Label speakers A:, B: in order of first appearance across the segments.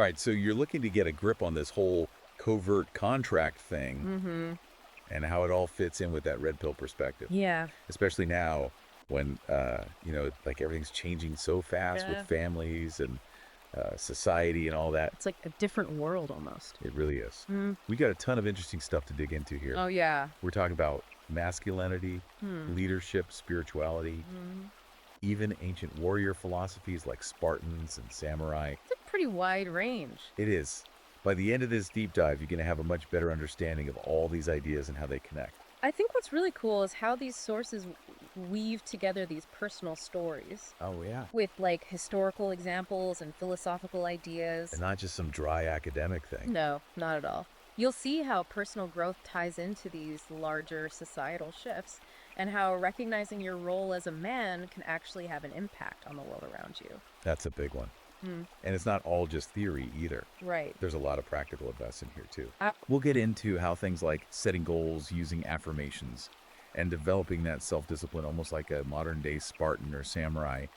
A: All right, so you're looking to get a grip on this whole covert contract thing and how it all fits in with that red pill perspective.
B: Yeah.
A: Especially now when, like everything's changing so fast with families and society and all that.
B: It's like a different world almost.
A: It really is. We got a ton of interesting stuff to dig into here.
B: Oh, yeah.
A: We're talking about masculinity, leadership, spirituality, even ancient warrior philosophies like Spartans and samurai.
B: It's a pretty wide range.
A: It is. By the end of this deep dive, you're going to have a much better understanding of all these ideas and how they connect.
B: I think what's really cool is how these sources weave together these personal stories
A: Oh, yeah.
B: with like historical examples and philosophical ideas.
A: And not just some dry academic thing.
B: No, not at all. You'll see how personal growth ties into these larger societal shifts and how recognizing your role as a man can actually have an impact on the world around you.
A: That's a big one. And it's not all just theory either.
B: Right.
A: There's a lot of practical advice in here too.
B: Uh,
A: We'll get into how things like setting goals, using affirmations, and developing that self-discipline almost like a modern-day Spartan or samurai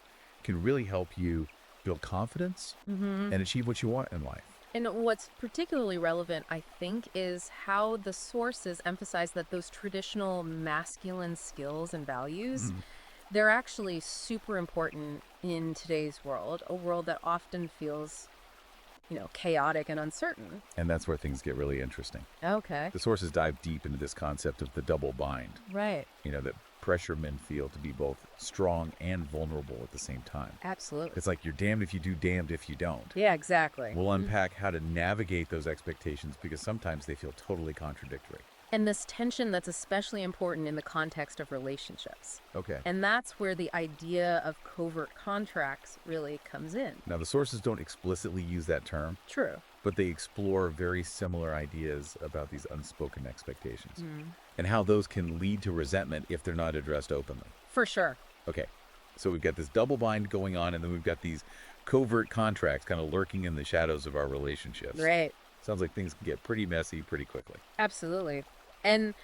A: can really help you build confidence and achieve what you want in life.
B: And what's particularly relevant, I think, is how the sources emphasize that those traditional masculine skills and values, they're actually super important in today's world, a world that often feels, chaotic and uncertain.
A: And that's where things get really interesting.
B: Okay.
A: The sources dive deep into this concept of the double bind,
B: Right.
A: that pressure men feel to be both strong and vulnerable at the same time.
B: Absolutely.
A: It's like you're damned if you do, damned if you don't.
B: Yeah, exactly.
A: We'll unpack how to navigate those expectations because sometimes they feel totally contradictory.
B: And this tension that's especially important in the context of relationships.
A: Okay.
B: And that's where the idea of covert contracts really comes in.
A: Now, the sources don't explicitly use that term,
B: True.
A: but they explore very similar ideas about these unspoken expectations and how those can lead to resentment if they're not addressed openly.
B: For sure.
A: Okay, so we've got this double bind going on, and then we've got these covert contracts kind of lurking in the shadows of our relationships.
B: Right.
A: Sounds like things can get pretty messy pretty quickly.
B: Absolutely. And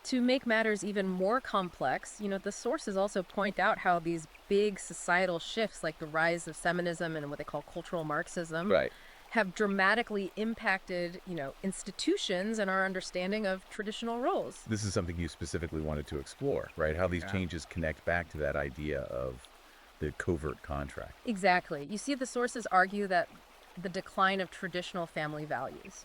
B: to make matters even more complex, the sources also point out how these big societal shifts, like the rise of feminism and what they call cultural Marxism,
A: Right.
B: have dramatically impacted, institutions and our understanding of traditional roles.
A: This is something you specifically wanted to explore, right? How these changes connect back to that idea of the covert contract.
B: Exactly. You see, the sources argue that the decline of traditional family values,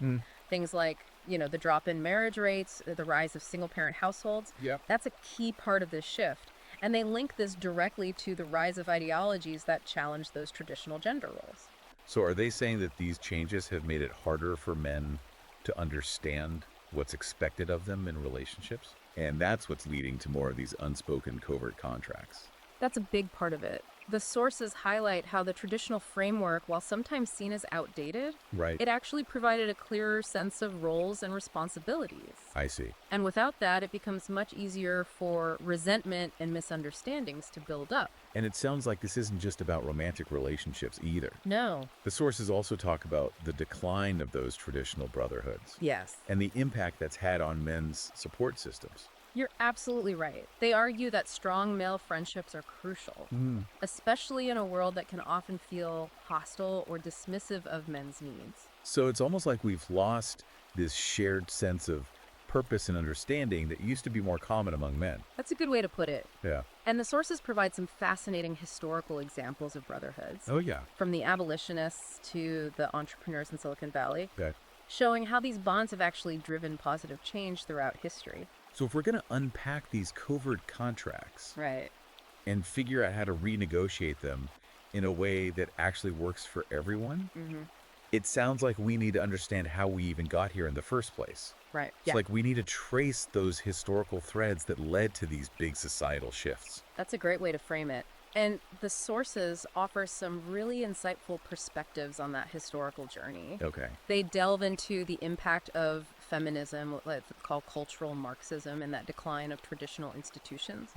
B: things like, the drop in marriage rates, the rise of single-parent households, that's a key part of this shift. And they link this directly to the rise of ideologies that challenge those traditional gender roles.
A: So are they saying that these changes have made it harder for men to understand what's expected of them in relationships? And that's what's leading to more of these unspoken covert contracts.
B: That's a big part of it. The sources highlight how the traditional framework, while sometimes seen as outdated,
A: Right.
B: it actually provided a clearer sense of roles and responsibilities.
A: I see.
B: And without that, it becomes much easier for resentment and misunderstandings to build up.
A: And it sounds like this isn't just about romantic relationships either.
B: No.
A: The sources also talk about the decline of those traditional brotherhoods
B: Yes.
A: and the impact that's had on men's support systems.
B: You're absolutely right. They argue that strong male friendships are crucial, especially in a world that can often feel hostile or dismissive of men's needs.
A: So it's almost like we've lost this shared sense of purpose and understanding that used to be more common among men.
B: That's a good way to put it.
A: Yeah.
B: And the sources provide some fascinating historical examples of brotherhoods,
A: Oh, yeah.
B: from the abolitionists to the entrepreneurs in Silicon Valley,
A: Okay.
B: showing how these bonds have actually driven positive change throughout history.
A: So if we're going to unpack these covert contracts
B: Right.
A: and figure out how to renegotiate them in a way that actually works for everyone, it sounds like we need to understand how we even got here in the first place.
B: Right.
A: It's like we need to trace those historical threads that led to these big societal shifts.
B: That's a great way to frame it. And the sources offer some really insightful perspectives on that historical journey.
A: Okay.
B: They delve into the impact of feminism, what they call cultural Marxism, and that decline of traditional institutions.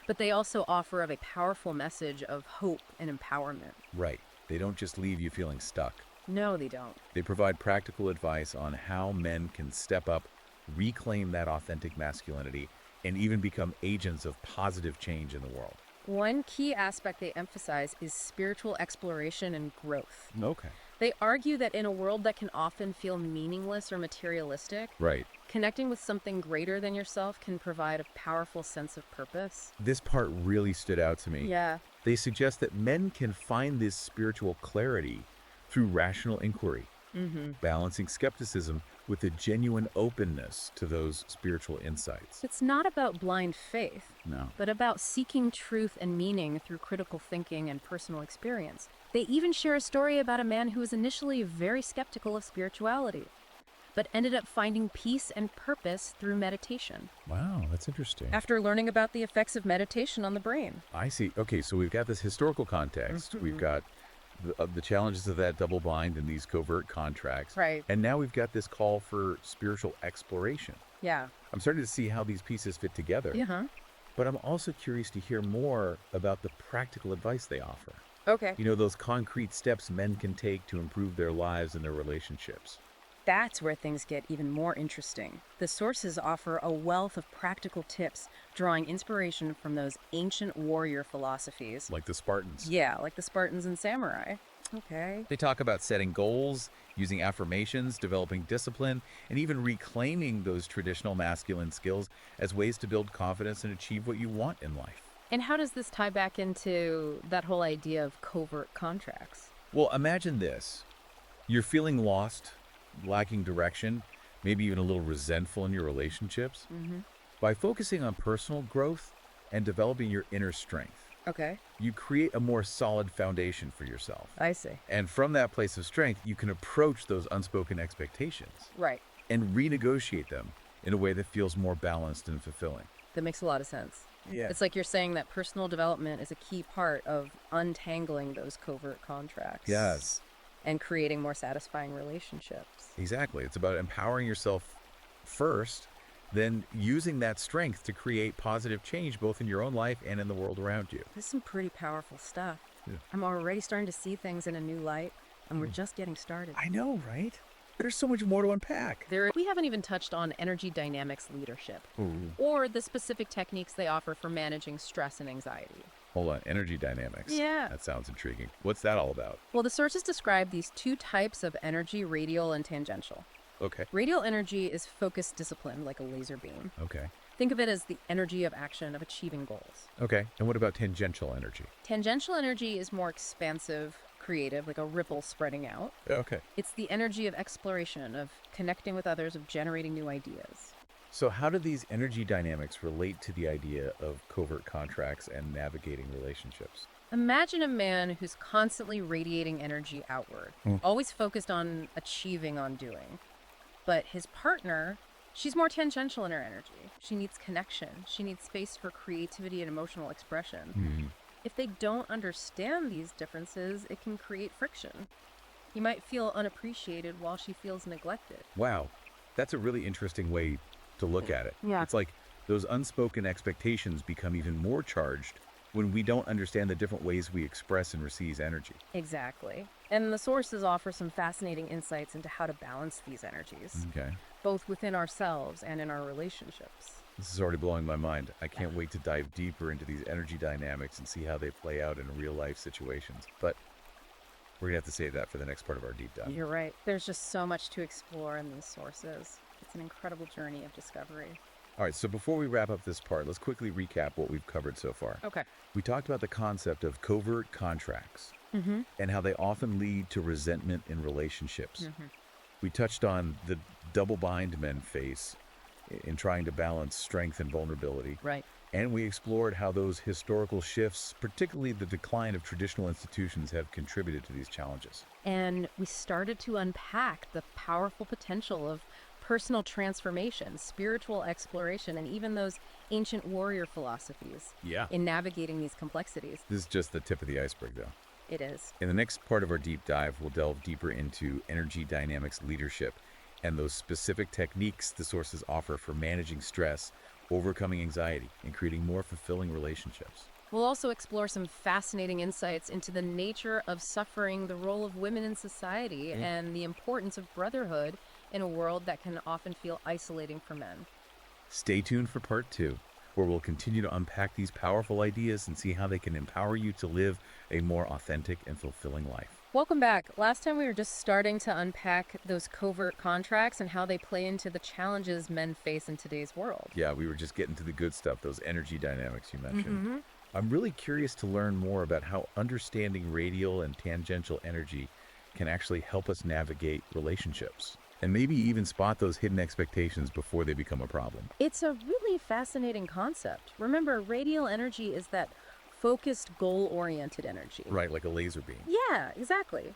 B: But they also offer a powerful message of hope and empowerment.
A: Right. They don't just leave you feeling stuck.
B: No, they don't.
A: They provide practical advice on how men can step up, reclaim that authentic masculinity, and even become agents of positive change in the world.
B: One key aspect they emphasize is spiritual exploration and growth.
A: Okay.
B: They argue that in a world that can often feel meaningless or materialistic,
A: Right.
B: connecting with something greater than yourself can provide a powerful sense of purpose.
A: This part really stood out to me.
B: Yeah.
A: They suggest that men can find this spiritual clarity through rational inquiry, balancing skepticism with a genuine openness to those spiritual insights.
B: It's not about blind faith,
A: No.
B: but about seeking truth and meaning through critical thinking and personal experience. They even share a story about a man who was initially very skeptical of spirituality, but ended up finding peace and purpose through meditation,
A: Wow, that's interesting.
B: after learning about the effects of meditation on the brain.
A: I see. Okay, so we've got this historical context. We've got the challenges of that double bind and these covert contracts.
B: Right.
A: And now we've got this call for spiritual exploration.
B: Yeah.
A: I'm starting to see how these pieces fit together.
B: Yeah.
A: But I'm also curious to hear more about the practical advice they offer.
B: Okay.
A: You know, those concrete steps men can take to improve their lives and their relationships.
B: That's where things get even more interesting. The sources offer a wealth of practical tips, drawing inspiration from those ancient warrior philosophies.
A: Like the Spartans.
B: Yeah, like the Spartans and samurai. Okay.
A: They talk about setting goals, using affirmations, developing discipline, and even reclaiming those traditional masculine skills as ways to build confidence and achieve what you want in life.
B: And how does this tie back into that whole idea of covert contracts?
A: Well, imagine this. You're feeling lost, lacking direction, maybe even a little resentful in your relationships. By focusing on personal growth and developing your inner strength,
B: Okay.
A: you create a more solid foundation for yourself.
B: I see.
A: And from that place of strength, you can approach those unspoken expectations
B: Right.
A: and renegotiate them in a way that feels more balanced and fulfilling.
B: That makes a lot of sense.
A: Yeah.
B: It's like you're saying that personal development is a key part of untangling those covert contracts.
A: Yes,
B: And creating more satisfying relationships.
A: exactly. It's about empowering yourself first, then using that strength to create positive change both in your own life and in the world around you.
B: This is some pretty powerful stuff.
A: Yeah.
B: I'm already starting to see things in a new light, and we're just getting started.
A: I know, right? There's so much more to unpack.
B: We haven't even touched on energy dynamics leadership,
A: Ooh.
B: or the specific techniques they offer for managing stress and anxiety.
A: Hold on, energy dynamics.
B: Yeah.
A: That sounds intriguing. What's that all about?
B: Well, the sources describe these two types of energy, radial and tangential.
A: Okay.
B: Radial energy is focused discipline, like a laser beam.
A: Okay.
B: Think of it as the energy of action, of achieving goals.
A: Okay. And what about tangential energy?
B: Tangential energy is more expansive, creative, like a ripple spreading out.
A: Okay.
B: It's the energy of exploration, of connecting with others, of generating new ideas.
A: So how do these energy dynamics relate to the idea of covert contracts and navigating relationships?
B: Imagine a man who's constantly radiating energy outward, always focused on achieving, on doing. But his partner, she's more tangential in her energy. She needs connection. She needs space for creativity and emotional expression. If they don't understand these differences, it can create friction. He might feel unappreciated while she feels neglected.
A: Wow. That's a really interesting way to look at it.
B: Yeah.
A: It's like those unspoken expectations become even more charged when we don't understand the different ways we express and receive energy.
B: Exactly. And the sources offer some fascinating insights into how to balance these energies,
A: Okay.
B: both within ourselves and in our relationships.
A: This is already blowing my mind. I can't wait to dive deeper into these energy dynamics and see how they play out in real life situations. But we're going to have to save that for the next part of our deep dive.
B: You're right. There's just so much to explore in these sources. It's an incredible journey of discovery.
A: All right, so before we wrap up this part, let's quickly recap what we've covered so far.
B: Okay.
A: We talked about the concept of covert contracts and how they often lead to resentment in relationships. We touched on the double bind men face in trying to balance strength and vulnerability.
B: Right.
A: And we explored how those historical shifts, particularly the decline of traditional institutions, have contributed to these challenges.
B: And we started to unpack the powerful potential of personal transformation, spiritual exploration, and even those ancient warrior philosophies
A: Yeah.
B: in navigating these complexities.
A: This is just the tip of the iceberg, though.
B: It is.
A: In the next part of our deep dive, we'll delve deeper into energy dynamics leadership and those specific techniques the sources offer for managing stress, overcoming anxiety, and creating more fulfilling relationships.
B: We'll also explore some fascinating insights into the nature of suffering, the role of women in society, and the importance of brotherhood in a world that can often feel isolating for men.
A: Stay tuned for part 2, where we'll continue to unpack these powerful ideas and see how they can empower you to live a more authentic and fulfilling life.
B: Welcome back. Last time we were just starting to unpack those covert contracts and how they play into the challenges men face in today's world.
A: Yeah, we were just getting to the good stuff, those energy dynamics you mentioned.
B: Mm-hmm.
A: I'm really curious to learn more about how understanding radial and tangential energy can actually help us navigate relationships and maybe even spot those hidden expectations before they become a problem.
B: It's a really fascinating concept. Remember, radial energy is that focused, goal-oriented energy.
A: Right, like a laser beam.
B: Yeah, exactly.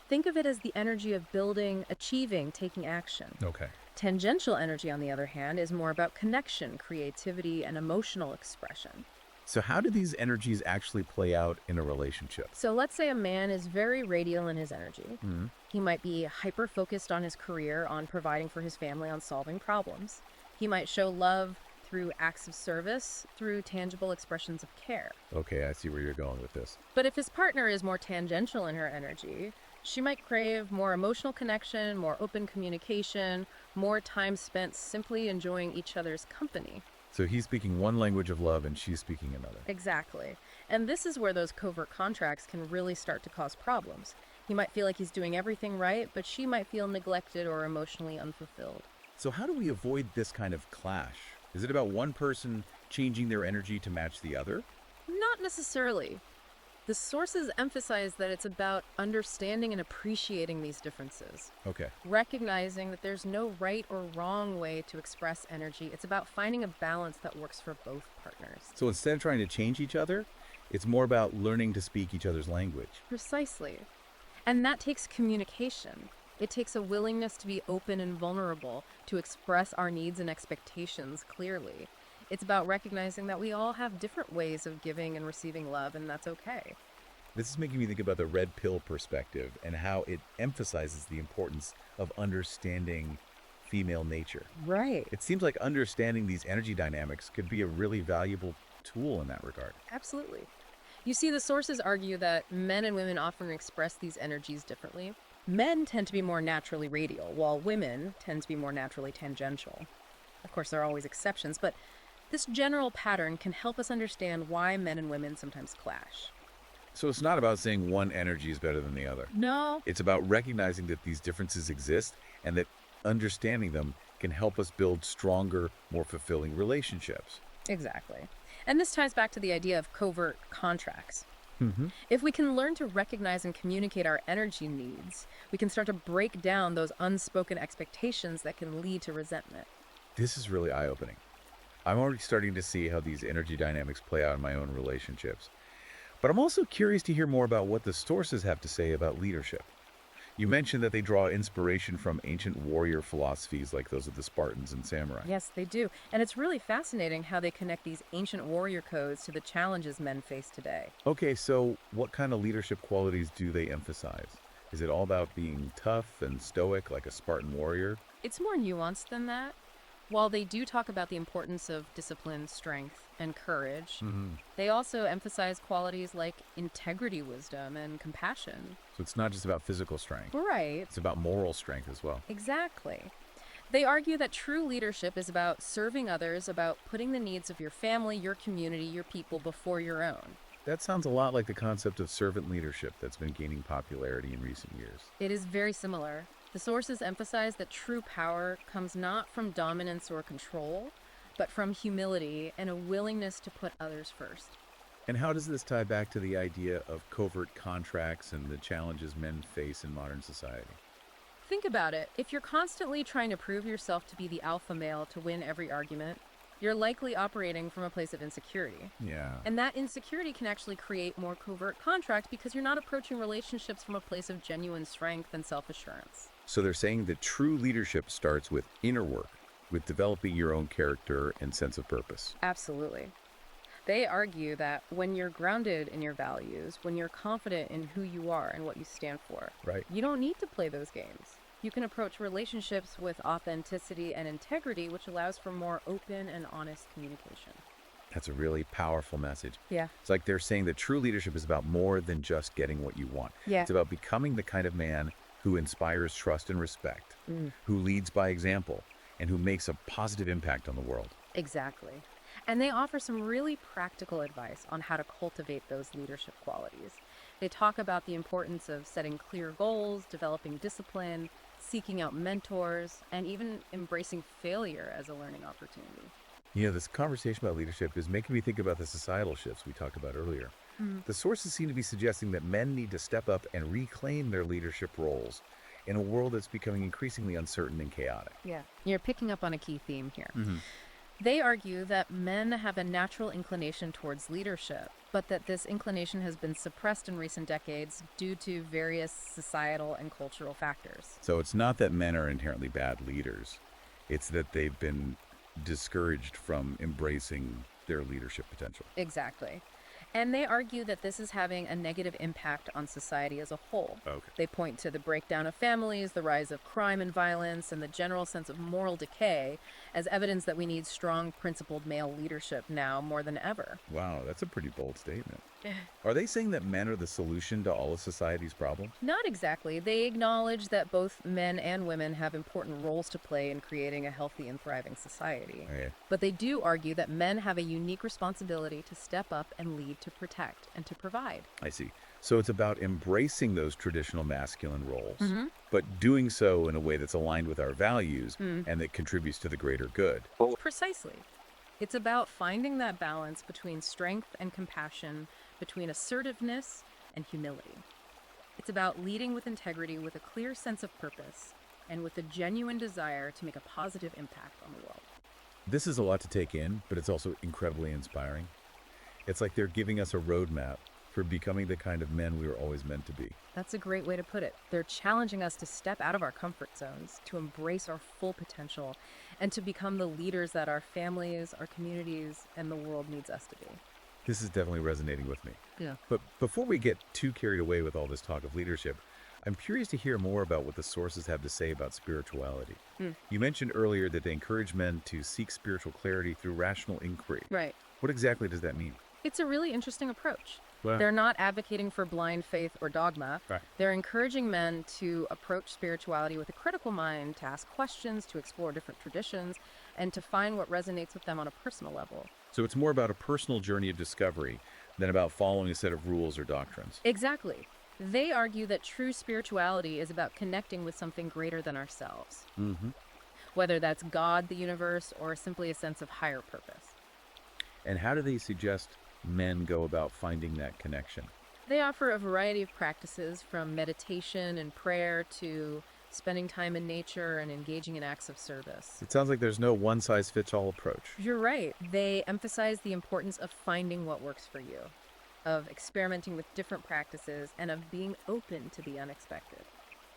B: Think of it as the energy of building, achieving, taking action.
A: Okay.
B: Tangential energy, on the other hand, is more about connection, creativity, and emotional expression.
A: So how do these energies actually play out in a relationship?
B: So let's say a man is very radial in his energy.
A: Hmm.
B: He might be hyper-focused on his career, on providing for his family, on solving problems. He might show love through acts of service, through tangible expressions of care.
A: Okay, I see where you're going with this.
B: But if his partner is more tangential in her energy, she might crave more emotional connection, more open communication, more time spent simply enjoying each other's company.
A: So he's speaking one language of love and she's speaking another.
B: Exactly. And this is where those covert contracts can really start to cause problems. He might feel like he's doing everything right, but she might feel neglected or emotionally unfulfilled.
A: So how do we avoid this kind of clash? Is it about one person changing their energy to match the other?
B: Not necessarily. The sources emphasize that it's about understanding and appreciating these differences.
A: Okay.
B: Recognizing that there's no right or wrong way to express energy. It's about finding a balance that works for both partners.
A: So instead of trying to change each other, it's more about learning to speak each other's language.
B: Precisely. And that takes communication. It takes a willingness to be open and vulnerable, to express our needs and expectations clearly. It's about recognizing that we all have different ways of giving and receiving love, and that's okay.
A: This is making me think about the red pill perspective and how it emphasizes the importance of understanding female nature.
B: Right.
A: It seems like understanding these energy dynamics could be a really valuable tool in that regard.
B: Absolutely. You see, the sources argue that men and women often express these energies differently. Men tend to be more naturally radial, while women tend to be more naturally tangential. Of course, there are always exceptions, but this general pattern can help us understand why men and women sometimes clash.
A: So it's not about saying one energy is better than the other.
B: No.
A: It's about recognizing that these differences exist and that understanding them can help us build stronger, more fulfilling relationships.
B: Exactly. And this ties back to the idea of covert contracts.
A: Mm-hmm.
B: If we can learn to recognize and communicate our energy needs, we can start to break down those unspoken expectations that can lead to resentment.
A: This is really eye-opening. I'm already starting to see how these energy dynamics play out in my own relationships. But I'm also curious to hear more about what the sources have to say about leadership. You mentioned that they draw inspiration from ancient warrior philosophies like those of the Spartans and samurai.
B: Yes, they do. And it's really fascinating how they connect these ancient warrior codes to the challenges men face today.
A: Okay, so what kind of leadership qualities do they emphasize? Is it all about being tough and stoic like a Spartan warrior?
B: It's more nuanced than that. While they do talk about the importance of discipline, strength, and courage, they also emphasize qualities like integrity, wisdom, and compassion.
A: So it's not just about physical strength.
B: Right.
A: It's about moral strength as well.
B: Exactly. They argue that true leadership is about serving others, about putting the needs of your family, your community, your people before your own.
A: That sounds a lot like the concept of servant leadership that's been gaining popularity in recent years.
B: It is very similar. The sources emphasize that true power comes not from dominance or control, but from humility and a willingness to put others first.
A: And how does this tie back to the idea of covert contracts and the challenges men face in modern society?
B: Think about it. If you're constantly trying to prove yourself to be the alpha male to win every argument, you're likely operating from a place of insecurity.
A: Yeah.
B: And that insecurity can actually create more covert contract because you're not approaching relationships from a place of genuine strength and self-assurance.
A: So they're saying that true leadership starts with inner work, with developing your own character and sense of purpose.
B: Absolutely. They argue that when you're grounded in your values, when you're confident in who you are and what you stand for,
A: Right.
B: you don't need to play those games. You can approach relationships with authenticity and integrity, which allows for more open and honest communication.
A: That's a really powerful message.
B: Yeah.
A: It's like they're saying that true leadership is about more than just getting what you want.
B: Yeah.
A: It's about becoming the kind of man who inspires trust and respect, who leads by example, and who makes a positive impact on the world.
B: Exactly. And they offer some really practical advice on how to cultivate those leadership qualities. They talk about the importance of setting clear goals, developing discipline, seeking out mentors, and even embracing failure as a learning opportunity.
A: This conversation about leadership is making me think about the societal shifts we talked about earlier. The sources seem to be suggesting that men need to step up and reclaim their leadership roles in a world that's becoming increasingly uncertain and chaotic.
B: Yeah. You're picking up on a key theme here.
A: Hmm.
B: They argue that men have a natural inclination towards leadership, but that this inclination has been suppressed in recent decades due to various societal and cultural factors.
A: So it's not that men are inherently bad leaders, it's that they've been discouraged from embracing their leadership potential.
B: Exactly. And they argue that this is having a negative impact on society as a whole.
A: Okay.
B: They point to the breakdown of families, the rise of crime and violence, and the general sense of moral decay as evidence that we need strong, principled male leadership now more than ever.
A: Wow, that's a pretty bold statement. Are they saying that men are the solution to all of society's problems?
B: Not exactly. They acknowledge that both men and women have important roles to play in creating a healthy and thriving society.
A: Okay.
B: But they do argue that men have a unique responsibility to step up and lead, to protect and to provide.
A: I see. So it's about embracing those traditional masculine roles,
B: Mm-hmm.
A: but doing so in a way that's aligned with our values and that contributes to the greater good.
B: Precisely. It's about finding that balance between strength and compassion, between assertiveness and humility. It's about leading with integrity, with a clear sense of purpose, and with a genuine desire to make a positive impact on the world.
A: This is a lot to take in, but it's also incredibly inspiring. It's like they're giving us a roadmap for becoming the kind of men we were always meant to be.
B: That's a great way to put it. They're challenging us to step out of our comfort zones, to embrace our full potential, and to become the leaders that our families, our communities, and the world needs us to be.
A: This is definitely resonating with me.
B: Yeah.
A: But before we get too carried away with all this talk of leadership, I'm curious to hear more about what the sources have to say about spirituality. You mentioned earlier that they encourage men to seek spiritual clarity through rational inquiry.
B: Right.
A: What exactly does that mean?
B: It's a really interesting approach.
A: Well-
B: They're not advocating for blind faith or dogma.
A: Right.
B: They're encouraging men to approach spirituality with a critical mind, to ask questions, to explore different traditions, and to find what resonates with them on a personal level.
A: So it's more about a personal journey of discovery than about following a set of rules or doctrines.
B: Exactly. They argue that true spirituality is about connecting with something greater than ourselves, whether that's God, the universe, or simply a sense of higher purpose.
A: And how do they suggest men go about finding that connection?
B: They offer a variety of practices, from meditation and prayer to spending time in nature and engaging in acts of service.
A: It sounds like there's no one-size-fits-all approach.
B: You're right. They emphasize the importance of finding what works for you, of experimenting with different practices, and of being open to the unexpected.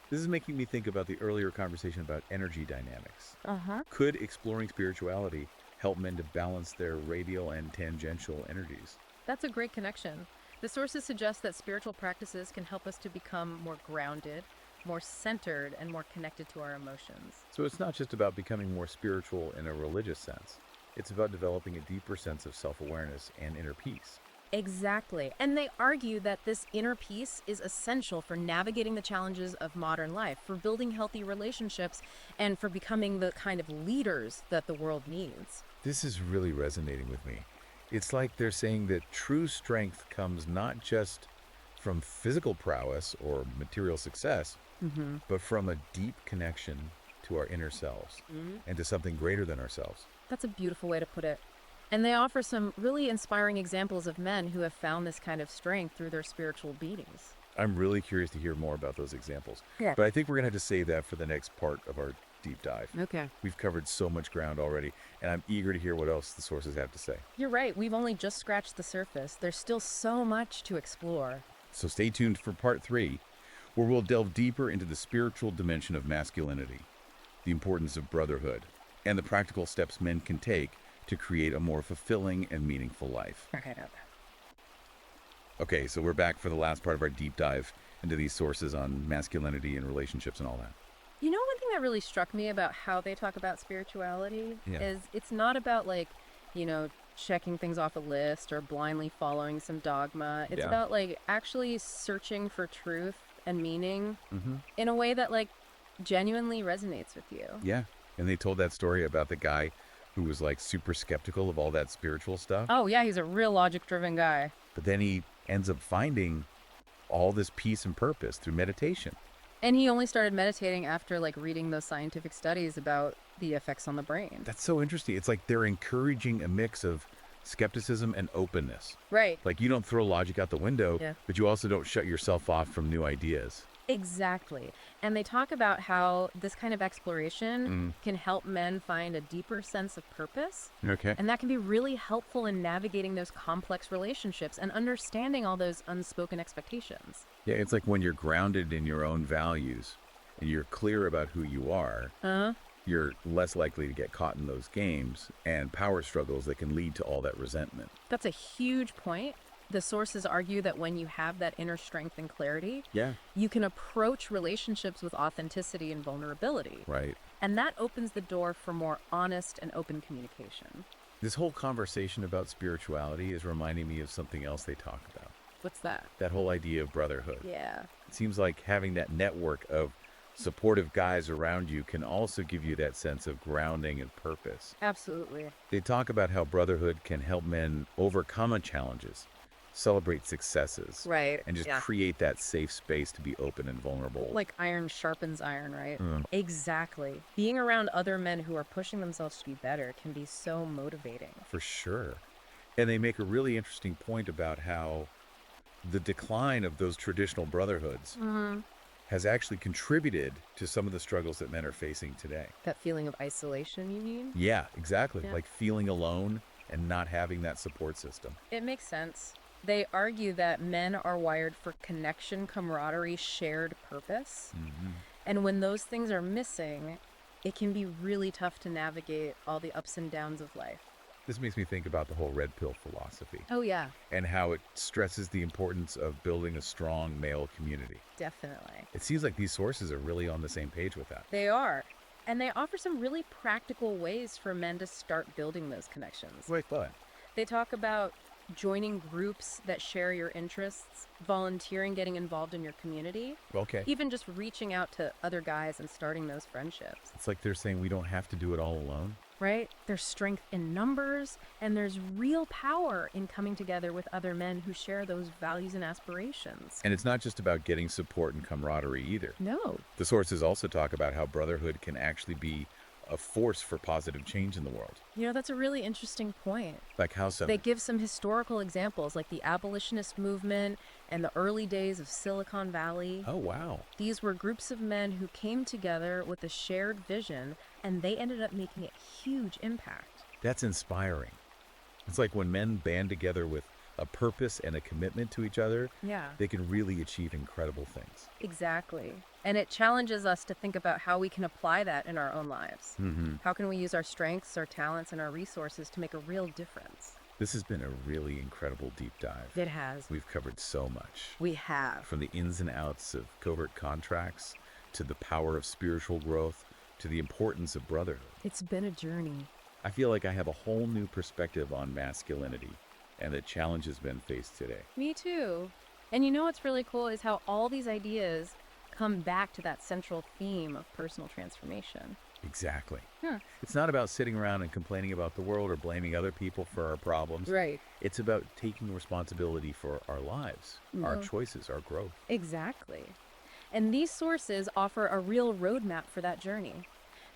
A: This is making me think about the earlier conversation about energy dynamics.
B: Uh-huh.
A: Could exploring spirituality help men to balance their radial and tangential energies?
B: That's a great connection. The sources suggest that spiritual practices can help us to become more grounded, more centered, and more connected to our emotions.
A: So it's not just about becoming more spiritual in a religious sense. It's about developing a deeper sense of self-awareness and inner peace.
B: Exactly. And they argue that this inner peace is essential for navigating the challenges of modern life, for building healthy relationships, and for becoming the kind of leaders that the world needs.
A: This is really resonating with me. It's like they're saying that true strength comes not just from physical prowess or material success, but from a deep connection to our inner selves and to something greater than ourselves.
B: That's a beautiful way to put it. And they offer some really inspiring examples of men who have found this kind of strength through their spiritual beatings.
A: I'm really curious to hear more about those examples.
B: Yeah.
A: But I think we're going to have to save that for the next part of our deep dive.
B: Okay.
A: We've covered so much ground already, and I'm eager to hear what else the sources have to say.
B: You're right. We've only just scratched the surface. There's still so much to explore.
A: So stay tuned for part 3, where we'll delve deeper into the spiritual dimension of masculinity, the importance of brotherhood, and the practical steps men can take to create a more fulfilling and meaningful life. Okay, so we're back for the last part of our deep dive into these sources on masculinity and relationships and all that.
B: You know, one thing that really struck me about how they talk about spirituality
A: Yeah.
B: is it's not about checking things off a list or blindly following some dogma. It's
A: Yeah.
B: about actually searching for truth and meaning
A: Mm-hmm.
B: in a way that genuinely resonates with you.
A: Yeah, and they told that story about the guy who was like super skeptical of all that spiritual stuff.
B: Oh, yeah, he's a real logic-driven guy.
A: But then he ends up finding all this peace and purpose through meditation.
B: And he only started meditating after like reading those scientific studies about the effects on the brain.
A: That's so interesting. It's like they're encouraging a mix of skepticism and openness.
B: Right.
A: Like you don't throw logic out the window,
B: Yeah.
A: but you also don't shut yourself off from new ideas.
B: Exactly. And they talk about how this kind of exploration can help men find a deeper sense of purpose.
A: Okay.
B: And that can be really helpful in navigating those complex relationships and understanding all those unspoken expectations.
A: Yeah, it's like when you're grounded in your own values and you're clear about who you are, you're less likely to get caught in those games and power struggles that can lead to all that resentment.
B: That's a huge point. The sources argue that when you have that inner strength and clarity,
A: Yeah.
B: you can approach relationships with authenticity and vulnerability.
A: Right.
B: And that opens the door for more honest and open communication.
A: This whole conversation about spirituality is reminding me of something else they talk about.
B: What's that?
A: That whole idea of brotherhood.
B: Yeah.
A: It seems like having that network of supportive guys around you can also give you that sense of grounding and purpose.
B: Absolutely.
A: They talk about how brotherhood can help men overcome challenges, celebrate successes,
B: Right.
A: and just create that safe space to be open and vulnerable.
B: Like iron sharpens iron, right? Exactly. Being around other men who are pushing themselves to be better can be so motivating.
A: For sure. And they make a really interesting point about how the decline of those traditional brotherhoods has actually contributed to some of the struggles that men are facing today.
B: That feeling of isolation, you mean?
A: Yeah, exactly.
B: Yeah.
A: Like feeling alone and not having that support system.
B: It makes sense. They argue that men are wired for connection, camaraderie, shared purpose. And when those things are missing, it can be really tough to navigate all the ups and downs of life.
A: This makes me think about the whole red pill philosophy
B: Oh, yeah,
A: and how it stresses the importance of building a strong male community.
B: definitely.
A: It seems like these sources are really on the same page with that.
B: They are. And they offer some really practical ways for men to start building those connections.
A: Like what?
B: They talk about joining groups that share your interests, volunteering, getting involved in your community,
A: Okay.
B: even just reaching out to other guys and starting those friendships.
A: It's like they're saying we don't have to do it all alone.
B: Right? There's strength in numbers, and there's real power in coming together with other men who share those values and aspirations.
A: And it's not just about getting support and camaraderie either.
B: No.
A: The sources also talk about how brotherhood can actually be a force for positive change in the world.
B: You know, that's a really interesting point.
A: Like how so?
B: They give some historical examples, like the abolitionist movement and the early days of Silicon Valley.
A: Oh, wow.
B: These were groups of men who came together with a shared vision, and they ended up making a huge impact.
A: That's inspiring. It's like when men band together with a purpose and a commitment to each other,
B: Yeah.
A: they can really achieve incredible things.
B: Exactly. And it challenges us to think about how we can apply that in our own lives. How can we use our strengths, our talents, and our resources to make a real difference?
A: This has been a really incredible deep dive.
B: It has.
A: We've covered so much.
B: We have.
A: From the ins and outs of covert contracts, to the power of spiritual growth, to the importance of brotherhood.
B: It's been a journey.
A: I feel like I have a whole new perspective on masculinity and the challenges men face today.
B: Me too. And you know what's really cool is how all these ideas come back to that central theme of personal transformation.
A: Exactly.
B: Huh.
A: It's not about sitting around and complaining about the world or blaming other people for our problems.
B: Right.
A: It's about taking responsibility for our lives, our choices, our growth.
B: Exactly. And these sources offer a real roadmap for that journey.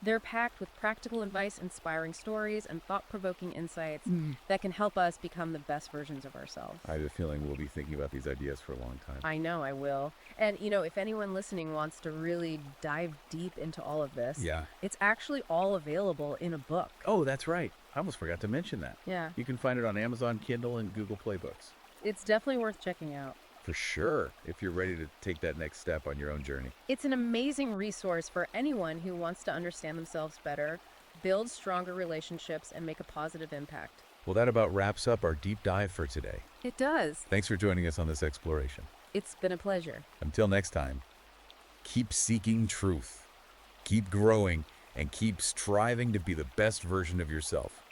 B: They're packed with practical advice, inspiring stories, and thought-provoking insights that can help us become the best versions of ourselves.
A: I have a feeling we'll be thinking about these ideas for a long time.
B: I know I will. And, you know, if anyone listening wants to really dive deep into all of this,
A: Yeah.
B: it's actually all available in a book.
A: Oh, that's right. I almost forgot to mention that.
B: Yeah.
A: You can find it on Amazon Kindle and Google Play Books.
B: It's definitely worth checking out.
A: For sure, if you're ready to take that next step on your own journey.
B: It's an amazing resource for anyone who wants to understand themselves better, build stronger relationships, and make a positive impact.
A: Well, that about wraps up our deep dive for today.
B: It does.
A: Thanks for joining us on this exploration.
B: It's been a pleasure.
A: Until next time, keep seeking truth, keep growing, and keep striving to be the best version of yourself.